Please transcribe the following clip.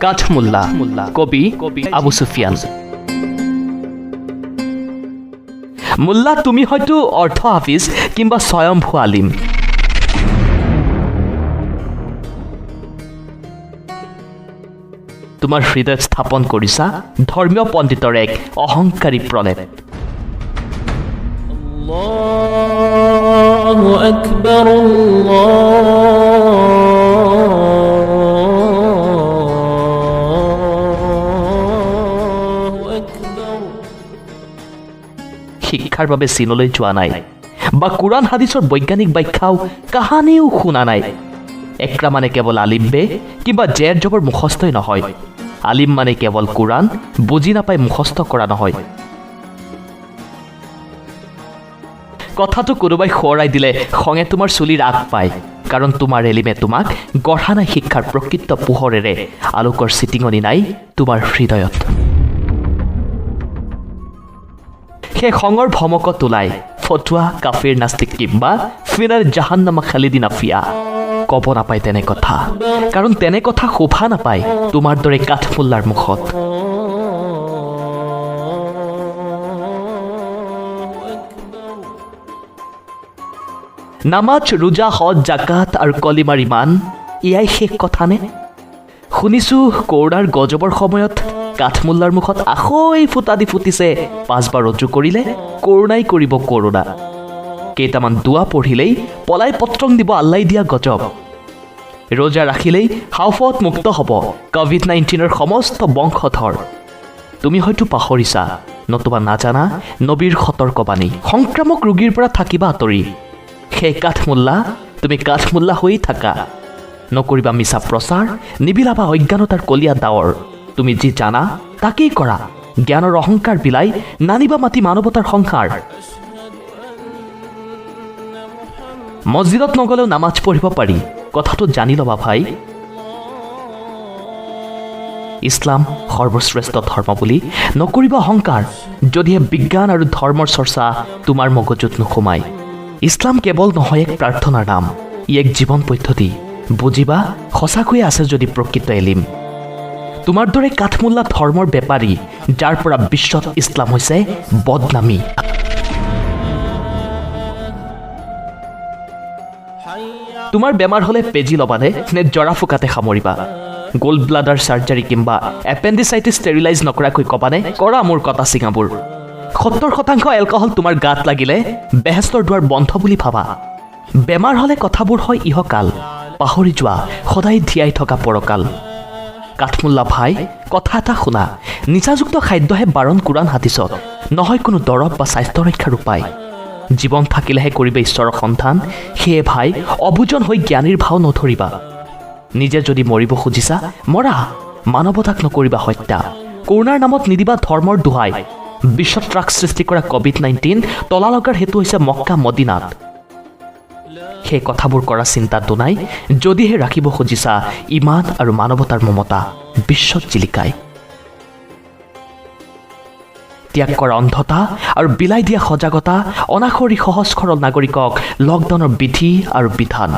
কাঠমুল্লা কবি আবু সুফিয়ান। মুল্লা তুমি হয়তো অৰ্থ হাফিজ কিংবা স্বয়ম্ভু আলিম। তোমাৰ হৃদয়ত স্থাপন কৰিছা ধৰ্মীয় পণ্ডিতৰ এক অহংকাৰী প্ৰলেপ। আল্লাহু আকবাৰ, আল্লাহু আকবাৰ। শিক্ষাৰ বাবে চীনলৈ যোৱা নাই বা কোৰাণ হাদিছৰ বৈজ্ঞানিক ব্যাখ্যাও কাহানিও শুনা নাই। একৰা মানে কেৱল আলিম বে কিংবা জেৰ জবৰ মুখস্থই নহয়। আলিম মানে কেৱল কোৰাণ বুজি নাপাই মুখস্থ কৰা নহয়। কথাটো কোনোবাই সোঁৱৰাই দিলে খঙে তোমাৰ চুলিৰ আগ পায়, কাৰণ তোমাৰ এলিমে তোমাক গঢ়া নাই শিক্ষাৰ প্ৰকৃত পোহৰেৰে। আলোকৰ চিটিঙনি নাই তোমাৰ হৃদয়ত। সেই খঙৰ ভমকত ওলাই ফটুৱা কাফিৰ নাস্তিক কিম্বা ফিনাৰ জাহান্নামা খালিদিনা ফিয়া। ক'ব নাপায় তেনে কথা, কাৰণ তেনে কথা শোভা নাপায় তোমাৰ দৰে কাঠমুল্লাৰ মুখত। নামাজ ৰোজা হজ জাকাত আৰু কলিমাৰ ইমান, এয়াই শেষ কথানে? শুনিছোঁ কৰোণাৰ গজবৰ সময়ত কাঠমুল্লাৰ মুখত আখৈ ফুটা দি ফুটিছে 5 বাৰ ৰজু কৰিলে কৰোণাই কৰিব কৰোণা। কেইটামান দুৱা পঢ়িলেই পলাই পত্ৰং দিব আল্লাই দিয়া গজব। ৰোজা ৰাখিলেই হাওফাওত মুক্ত হ'ব COVID-19ৰ সমস্ত বংশধৰ। তুমি হয়তো পাহৰিছা নতুবা নাজানা নবীৰ সতৰ্কবাণী। সংক্ৰামক ৰোগীৰ পৰা থাকিবা আঁতৰি। সেই কাঠমুল্লা তুমি কাঠমুল্লা হৈয়ে থাকা। নকৰিবা মিছা প্ৰচাৰ, নিবিলাবা অজ্ঞানতাৰ কলীয়া ডাৱৰ। তুমি যি জানা তাকেই কৰা। জ্ঞানৰ অহংকাৰ বিলাই নানিবা মাতি মানৱতাৰ সংসাৰ। মছজিদত নগলেও নামাজ পঢ়িব পাৰি, কথাটো জানি ল'বা ভাই। ইছলাম সৰ্বশ্ৰেষ্ঠ ধৰ্ম বুলি নকৰিবা অহংকাৰ, যদিহে বিজ্ঞান আৰু ধৰ্মৰ চৰ্চা তোমাৰ মগজুত নোসোমায়। ইছলাম কেৱল নহয় এক প্ৰাৰ্থনাৰ নাম, ই এক জীৱন পদ্ধতি। বুজিবা সঁচাকৈয়ে আছে যদি প্ৰকৃত এলিম। তোমাৰ দৰে কাঠমুল্লা ধৰ্মৰ বেপাৰী, যাৰ পৰা বিশ্বত ইছলাম হৈছে বদনামী। তোমাৰ বেমাৰ হ'লে পেজি ল'বানে নে জৰা ফুকাতে সামৰিবা? গোল্ড ব্লাডাৰ চাৰ্জাৰী কিম্বা এপেণ্ডিচাইটিছ ষ্টেৰিলাইজ নকৰাকৈ ক'বানে কৰা মোৰ কটা চিঙাবোৰ? 70% এলকহল তোমাৰ গাত লাগিলে বেহেস্তৰ দুৱাৰ বন্ধ বুলি ভাবা। বেমাৰ হ'লে কথাবোৰ হয় ইহকাল, পাহৰি যোৱা সদায় ধিয়াই থকা পৰকাল। কাঠমুল্লা ভাই কথা এটা শুনা, নিচাযুক্ত খাদ্যহে বাৰণ কোৰাণ হাদিছত, নহয় কোনো দৰৱ বা স্বাস্থ্য ৰক্ষাৰ উপায়। জীৱন থাকিলেহে কৰিবা ঈশ্বৰৰ সন্ধান। সেয়ে ভাই অবুজন হৈ জ্ঞানীৰ ভাও নধৰিবা। নিজে যদি মৰিব খুজিছা মৰা, মানৱতাক নকৰিবা হত্যা। কৰোণাৰ নামত নিদিবা ধৰ্মৰ দোহাই। বিশ্বত ত্ৰাস সৃষ্টি কৰা COVID-19 তলা লগাৰ হেতু হৈছে মক্কা মদিনাত। সেই কথাবোৰ কৰা চিন্তাটো নাই যদিহে ৰাখিব খুজিছা ইমান আৰু মানৱতাৰ মমতা বিশ্বত জিলিকাই। ত্যাগ কৰা অন্ধতা আৰু বিলাই দিয়া সজাগতা, অনাখৰি সহজ সৰল নাগৰিকক লকডাউনৰ বিধি আৰু বিধান।